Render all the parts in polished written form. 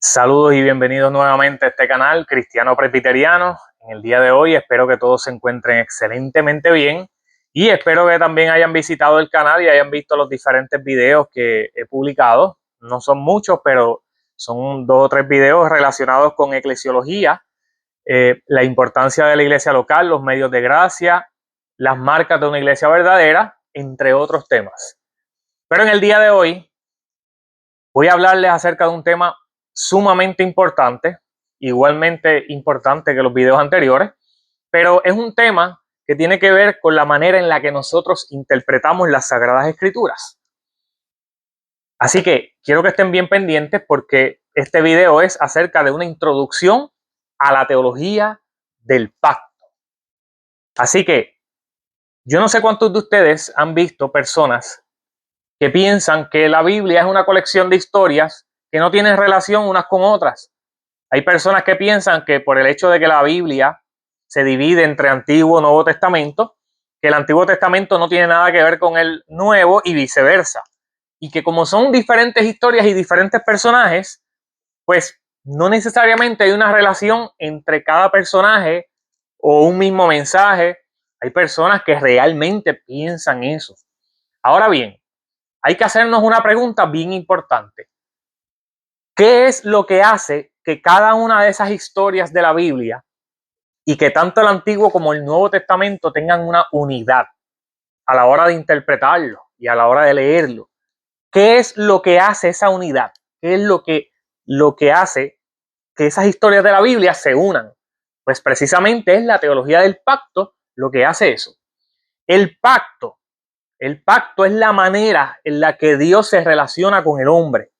Saludos y bienvenidos nuevamente a este canal Cristiano Presbiteriano. En el día de hoy espero que todos se encuentren excelentemente bien y espero que también hayan visitado el canal y hayan visto los diferentes videos que he publicado. No son muchos, pero son 2 o 3 videos relacionados con eclesiología, la importancia de la iglesia local, los medios de gracia, las marcas de una iglesia verdadera, entre otros temas. Pero en el día de hoy voy a hablarles acerca de un tema sumamente importante, igualmente importante que los videos anteriores, pero es un tema que tiene que ver con la manera en la que nosotros interpretamos las Sagradas Escrituras. Así que quiero que estén bien pendientes porque este video es acerca de una introducción a la teología del pacto. Así que yo no sé cuántos de ustedes han visto personas que piensan que la Biblia es una colección de historias que no tienen relación unas con otras. Hay personas que piensan que por el hecho de que la Biblia se divide entre Antiguo y Nuevo Testamento, que el Antiguo Testamento no tiene nada que ver con el Nuevo y viceversa. Y que como son diferentes historias y diferentes personajes, pues no necesariamente hay una relación entre cada personaje o un mismo mensaje. Hay personas que realmente piensan eso. Ahora bien, hay que hacernos una pregunta bien importante. ¿Qué es lo que hace que cada una de esas historias de la Biblia y que tanto el Antiguo como el Nuevo Testamento tengan una unidad a la hora de interpretarlo y a la hora de leerlo? ¿Qué es lo que hace esa unidad? ¿Qué es lo que hace que esas historias de la Biblia se unan? Pues precisamente es la teología del pacto lo que hace eso. El pacto es la manera en la que Dios se relaciona con el hombre.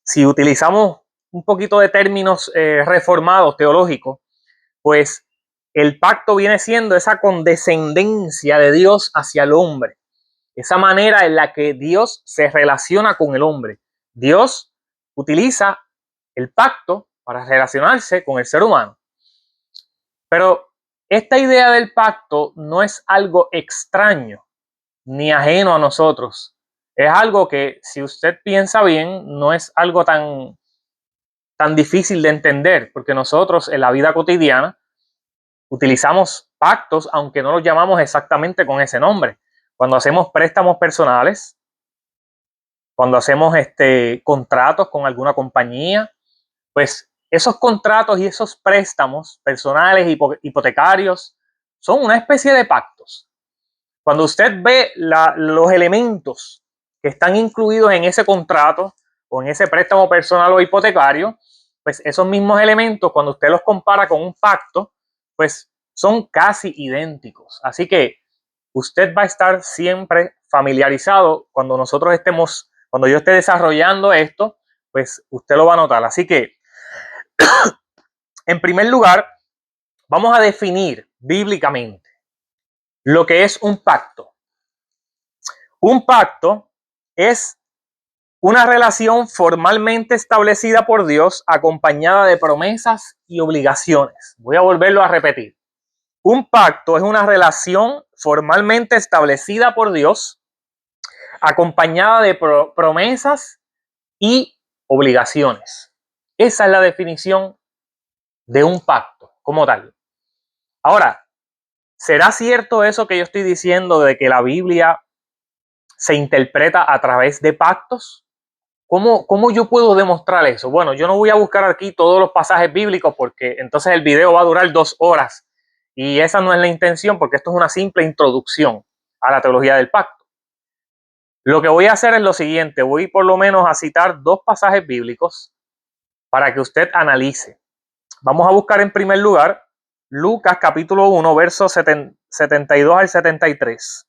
Si utilizamos un poquito de términos reformados teológicos, pues el pacto viene siendo esa condescendencia de Dios hacia el hombre, esa manera en la que Dios se relaciona con el hombre. Dios utiliza el pacto para relacionarse con el ser humano. Pero esta idea del pacto no es algo extraño ni ajeno a nosotros. Es algo que, si usted piensa bien, no es algo tan difícil de entender, porque nosotros en la vida cotidiana utilizamos pactos, aunque no los llamamos exactamente con ese nombre. Cuando hacemos préstamos personales, cuando hacemos contratos con alguna compañía, pues esos contratos y esos préstamos personales, hipotecarios, son una especie de pactos. Cuando usted ve los elementos que están incluidos en ese contrato o en ese préstamo personal o hipotecario, pues esos mismos elementos, cuando usted los compara con un pacto, pues son casi idénticos. Así que usted va a estar siempre familiarizado cuando cuando yo esté desarrollando esto, pues usted lo va a notar. Así que, en primer lugar, vamos a definir bíblicamente lo que es un pacto. Un pacto es una relación formalmente establecida por Dios acompañada de promesas y obligaciones. Voy a volverlo a repetir. Un pacto es una relación formalmente establecida por Dios acompañada de promesas y obligaciones. Esa es la definición de un pacto como tal. Ahora, ¿será cierto eso que yo estoy diciendo de que la Biblia se interpreta a través de pactos? ¿Cómo yo puedo demostrar eso? Bueno, yo no voy a buscar aquí todos los pasajes bíblicos porque entonces el video va a durar 2 horas y esa no es la intención, porque esto es una simple introducción a la teología del pacto. Lo que voy a hacer es lo siguiente: voy por lo menos a citar 2 pasajes bíblicos para que usted analice. Vamos a buscar en primer lugar Lucas capítulo 1, versos 72 al 73.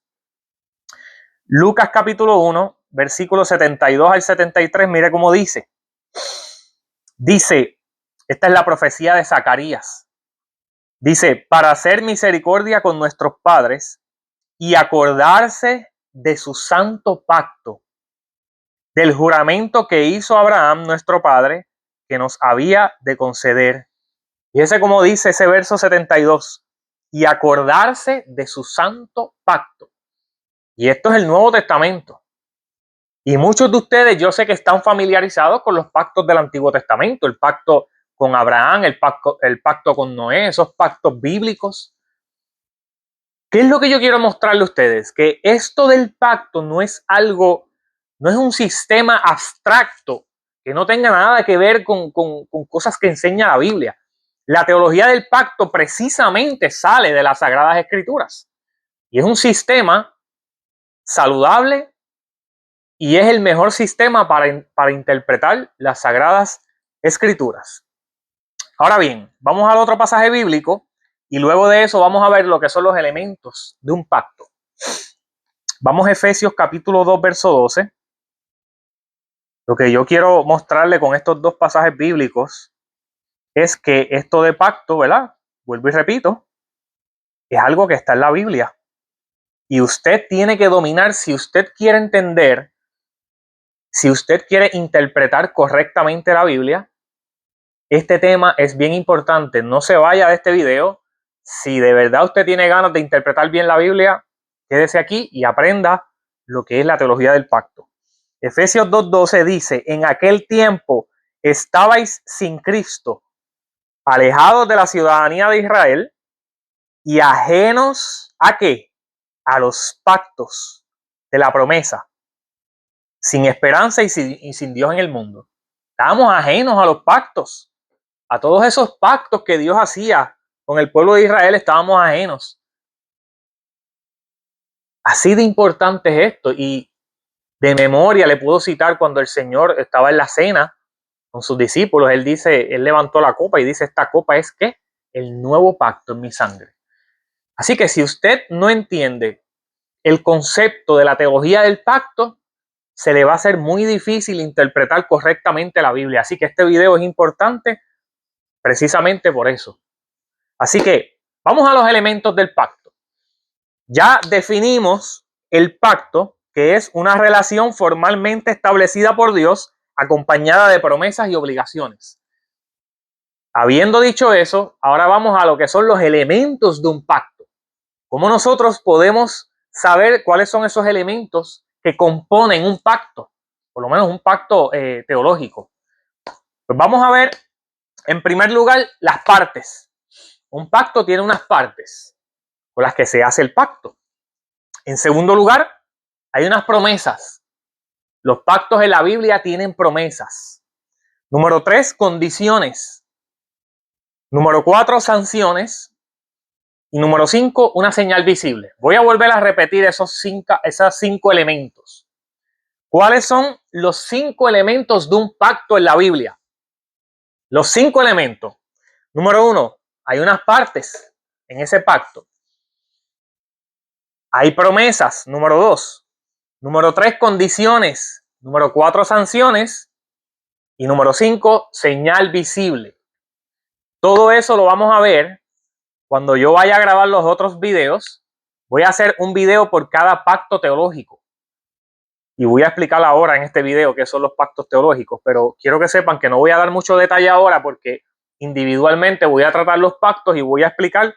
Lucas capítulo 1, versículos 72 al 73, mire cómo dice. Dice, esta es la profecía de Zacarías. Dice, para hacer misericordia con nuestros padres y acordarse de su santo pacto, del juramento que hizo Abraham, nuestro padre, que nos había de conceder. Fíjese cómo dice ese verso 72, y acordarse de su santo pacto. Y esto es el Nuevo Testamento. Y muchos de ustedes yo sé que están familiarizados con los pactos del Antiguo Testamento, el pacto con Abraham, el pacto con Noé, esos pactos bíblicos. ¿Qué es lo que yo quiero mostrarle a ustedes? Que esto del pacto no es algo, no es un sistema abstracto que no tenga nada que ver con cosas que enseña la Biblia. La teología del pacto precisamente sale de las Sagradas Escrituras y es un sistema saludable y es el mejor sistema para interpretar las Sagradas Escrituras. Ahora bien, vamos al otro pasaje bíblico y luego de eso vamos a ver lo que son los elementos de un pacto. Vamos a Efesios capítulo 2, verso 12. Lo que yo quiero mostrarle con estos dos pasajes bíblicos es que esto de pacto, ¿verdad? Vuelvo y repito, es algo que está en la Biblia. Y usted tiene que dominar, si usted quiere entender, si usted quiere interpretar correctamente la Biblia, este tema es bien importante. No se vaya de este video. Si de verdad usted tiene ganas de interpretar bien la Biblia, quédese aquí y aprenda lo que es la teología del pacto. Efesios 2:12 dice: en aquel tiempo estabais sin Cristo, alejados de la ciudadanía de Israel y ajenos ¿a qué? A los pactos de la promesa, sin esperanza y sin Dios en el mundo. Estábamos ajenos a los pactos, a todos esos pactos que Dios hacía con el pueblo de Israel, estábamos ajenos. Así de importante es esto, y de memoria le puedo citar cuando el Señor estaba en la cena con sus discípulos. Él dice, él levantó la copa y dice: esta copa es ¿qué? El nuevo pacto en mi sangre. Así que si usted no entiende el concepto de la teología del pacto, se le va a hacer muy difícil interpretar correctamente la Biblia. Así que este video es importante precisamente por eso. Así que vamos a los elementos del pacto. Ya definimos el pacto, que es una relación formalmente establecida por Dios, acompañada de promesas y obligaciones. Habiendo dicho eso, ahora vamos a lo que son los elementos de un pacto. ¿Cómo nosotros podemos saber cuáles son esos elementos que componen un pacto? Por lo menos un pacto teológico. Pues vamos a ver, en primer lugar, las partes. Un pacto tiene unas partes con las que se hace el pacto. En segundo lugar, hay unas promesas. Los pactos en la Biblia tienen promesas. Número 3, condiciones. Número 4, sanciones. Y número 5, una señal visible. Voy a volver a repetir esos cinco elementos. ¿Cuáles son los 5 elementos de un pacto en la Biblia? Los 5 elementos. Número 1, hay unas partes en ese pacto. Hay promesas. Número 2. Número 3, condiciones. Número 4, sanciones. Y número 5, señal visible. Todo eso lo vamos a ver cuando yo vaya a grabar los otros videos. Voy a hacer un video por cada pacto teológico. Y voy a explicar ahora en este video qué son los pactos teológicos. Pero quiero que sepan que no voy a dar mucho detalle ahora porque individualmente voy a tratar los pactos y voy a explicar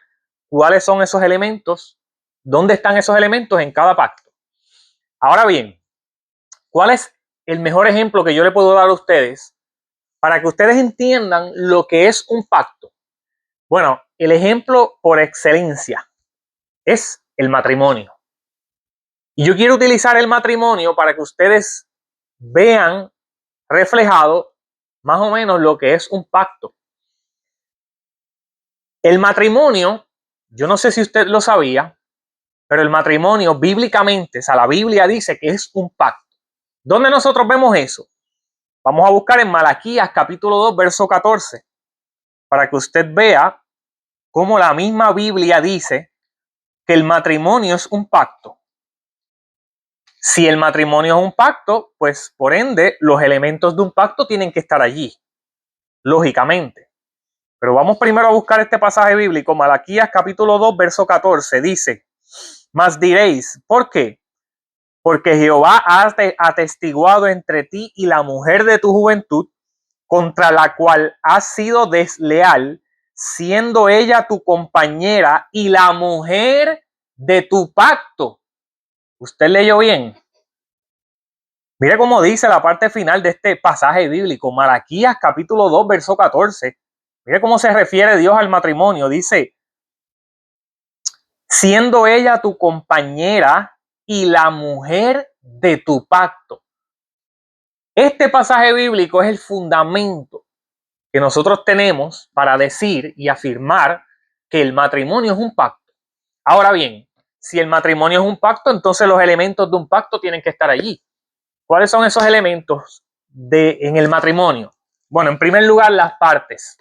cuáles son esos elementos, dónde están esos elementos en cada pacto. Ahora bien, ¿cuál es el mejor ejemplo que yo le puedo dar a ustedes para que ustedes entiendan lo que es un pacto? Bueno, el ejemplo por excelencia es el matrimonio. Y yo quiero utilizar el matrimonio para que ustedes vean reflejado más o menos lo que es un pacto. El matrimonio, yo no sé si usted lo sabía, pero el matrimonio bíblicamente, o sea, la Biblia dice que es un pacto. ¿Dónde nosotros vemos eso? Vamos a buscar en Malaquías capítulo 2, verso 14, para que usted vea cómo la misma Biblia dice que el matrimonio es un pacto. Si el matrimonio es un pacto, pues por ende los elementos de un pacto tienen que estar allí, lógicamente. Pero vamos primero a buscar este pasaje bíblico. Malaquías capítulo 2, verso 14 dice: mas diréis, ¿por qué? Porque Jehová ha atestiguado entre ti y la mujer de tu juventud, contra la cual has sido desleal, siendo ella tu compañera y la mujer de tu pacto. ¿Usted leyó bien? Mire cómo dice la parte final de este pasaje bíblico, Malaquías capítulo 2, verso 14. Mire cómo se refiere Dios al matrimonio. Dice, siendo ella tu compañera y la mujer de tu pacto. Este pasaje bíblico es el fundamento que nosotros tenemos para decir y afirmar que el matrimonio es un pacto. Ahora bien, si el matrimonio es un pacto, entonces los elementos de un pacto tienen que estar allí. ¿Cuáles son esos elementos en el matrimonio? Bueno, en primer lugar, las partes.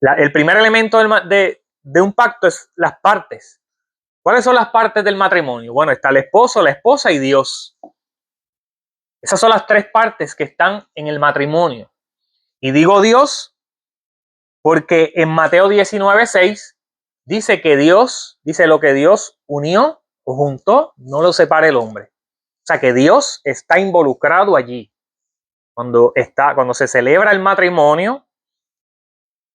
El primer elemento de un pacto es las partes. ¿Cuáles son las partes del matrimonio? Bueno, está el esposo, la esposa y Dios. Esas son las tres partes que están en el matrimonio. Y digo Dios porque en Mateo 19:6 dice que Dios, dice lo que Dios unió o juntó, no lo separe el hombre. O sea que Dios está involucrado allí. Cuando se celebra el matrimonio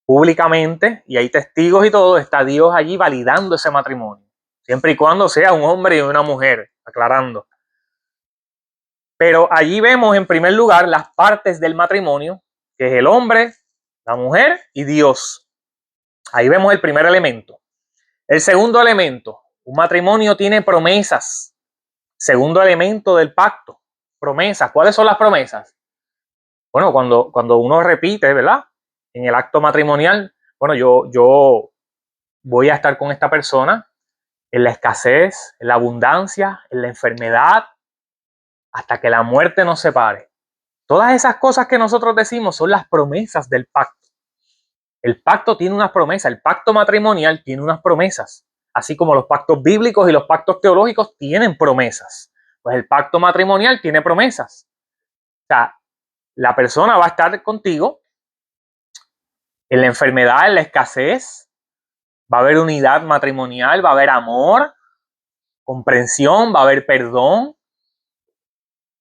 públicamente y hay testigos y todo, está Dios allí validando ese matrimonio. Siempre y cuando sea un hombre y una mujer, aclarando. Pero allí vemos en primer lugar las partes del matrimonio, que es el hombre, la mujer y Dios. Ahí vemos el primer elemento. El segundo elemento, un matrimonio tiene promesas. Segundo elemento del pacto, promesas. ¿Cuáles son las promesas? Bueno, cuando uno repite, ¿verdad? En el acto matrimonial, bueno, yo voy a estar con esta persona en la escasez, en la abundancia, en la enfermedad, hasta que la muerte nos separe. Todas esas cosas que nosotros decimos son las promesas del pacto. El pacto tiene unas promesas, el pacto matrimonial tiene unas promesas, así como los pactos bíblicos y los pactos teológicos tienen promesas. Pues el pacto matrimonial tiene promesas. O sea, la persona va a estar contigo en la enfermedad, en la escasez, va a haber unidad matrimonial, va a haber amor, comprensión, va a haber perdón,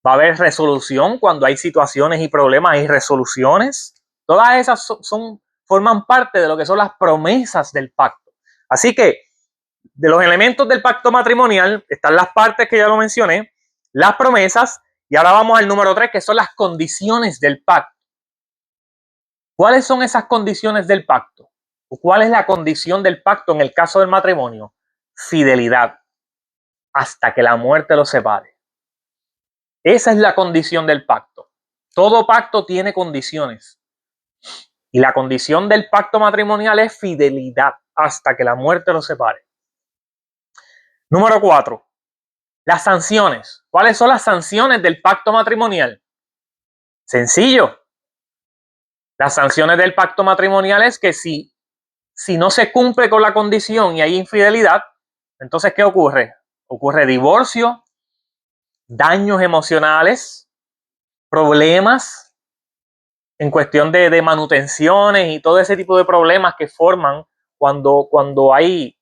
va a haber resolución cuando hay situaciones y problemas y resoluciones. Todas esas forman parte de lo que son las promesas del pacto. Así que de los elementos del pacto matrimonial están las partes que ya lo mencioné, las promesas, y ahora vamos al número 3, que son las condiciones del pacto. ¿Cuáles son esas condiciones del pacto? ¿O cuál es la condición del pacto en el caso del matrimonio? Fidelidad, hasta que la muerte los separe. Esa es la condición del pacto. Todo pacto tiene condiciones. Y la condición del pacto matrimonial es fidelidad, hasta que la muerte los separe. Número 4. Las sanciones. ¿Cuáles son las sanciones del pacto matrimonial? Sencillo. Las sanciones del pacto matrimonial es que si no se cumple con la condición y hay infidelidad, entonces ¿qué ocurre? Ocurre divorcio, daños emocionales, problemas en cuestión de manutenciones y todo ese tipo de problemas que forman cuando hay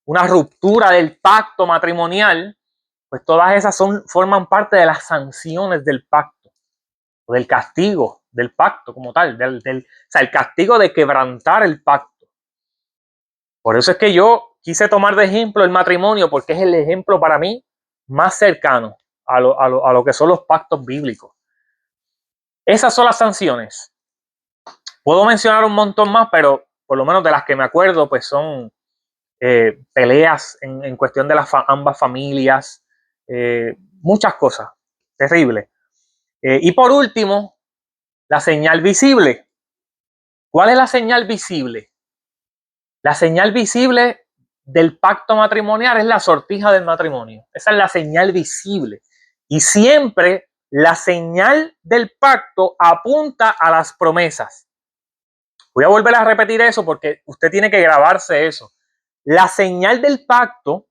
una ruptura del pacto matrimonial. Pues todas esas forman parte de las sanciones del pacto, o del castigo del pacto como tal, o sea, el castigo de quebrantar el pacto. Por eso es que yo quise tomar de ejemplo el matrimonio, porque es el ejemplo para mí más cercano a lo que son los pactos bíblicos. Esas son las sanciones. Puedo mencionar un montón más, pero por lo menos de las que me acuerdo, pues son peleas en cuestión de ambas familias, muchas cosas, terrible. Y por último, la señal visible. ¿Cuál es la señal visible? La señal visible del pacto matrimonial es la sortija del matrimonio. Esa es la señal visible. Y siempre la señal del pacto apunta a las promesas. Voy a volver a repetir eso porque usted tiene que grabarse eso. La señal del pacto,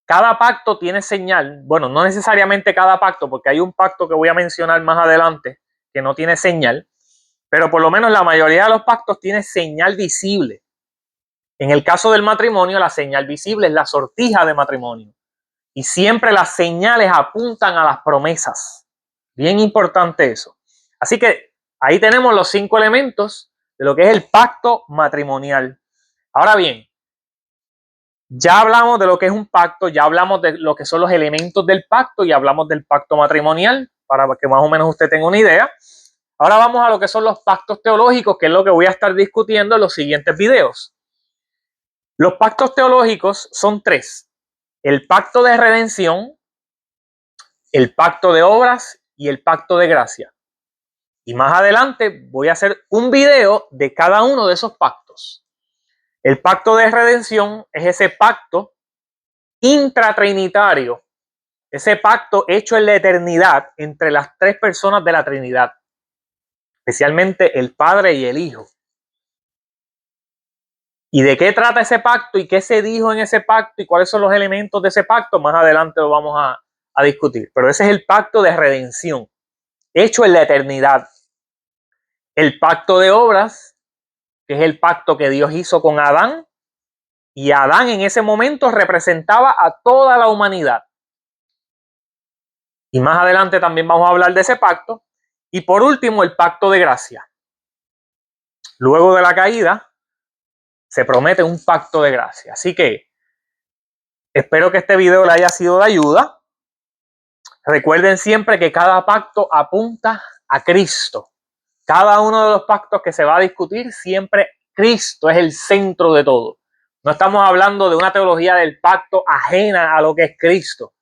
cada pacto tiene señal. Bueno, no necesariamente cada pacto, porque hay un pacto que voy a mencionar más adelante que no tiene señal, pero por lo menos la mayoría de los pactos tiene señal visible. En el caso del matrimonio, la señal visible es la sortija de matrimonio. Y siempre las señales apuntan a las promesas. Bien importante eso. Así que ahí tenemos los 5 elementos de lo que es el pacto matrimonial. Ahora bien, Ya hablamos de lo que es un pacto, ya hablamos de lo que son los elementos del pacto y hablamos del pacto matrimonial para que más o menos usted tenga una idea. Ahora vamos a lo que son los pactos teológicos, que es lo que voy a estar discutiendo en los siguientes videos. Los pactos teológicos son tres: el pacto de redención, el pacto de obras y el pacto de gracia. Y más adelante voy a hacer un video de cada uno de esos pactos. El pacto de redención es ese pacto intratrinitario, ese pacto hecho en la eternidad entre las tres personas de la Trinidad, especialmente el Padre y el Hijo. ¿Y de qué trata ese pacto y qué se dijo en ese pacto y cuáles son los elementos de ese pacto? Más adelante lo vamos a discutir. Pero ese es el pacto de redención, hecho en la eternidad. El pacto de obras, que es el pacto que Dios hizo con Adán, y Adán en ese momento representaba a toda la humanidad. Y más adelante también vamos a hablar de ese pacto. Y por último, el pacto de gracia. Luego de la caída, se promete un pacto de gracia. Así que espero que este video le haya sido de ayuda. Recuerden siempre que cada pacto apunta a Cristo. Cada uno de los pactos que se va a discutir, siempre Cristo es el centro de todo. No estamos hablando de una teología del pacto ajena a lo que es Cristo,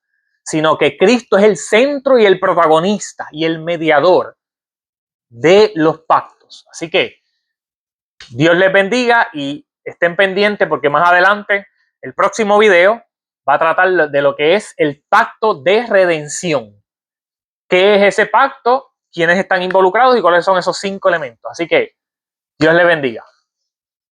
sino que Cristo es el centro y el protagonista y el mediador de los pactos. Así que Dios les bendiga y estén pendientes porque más adelante el próximo video va a tratar de lo que es el pacto de redención. ¿Qué es ese pacto? ¿Quiénes están involucrados y cuáles son esos 5 elementos? Así que Dios les bendiga.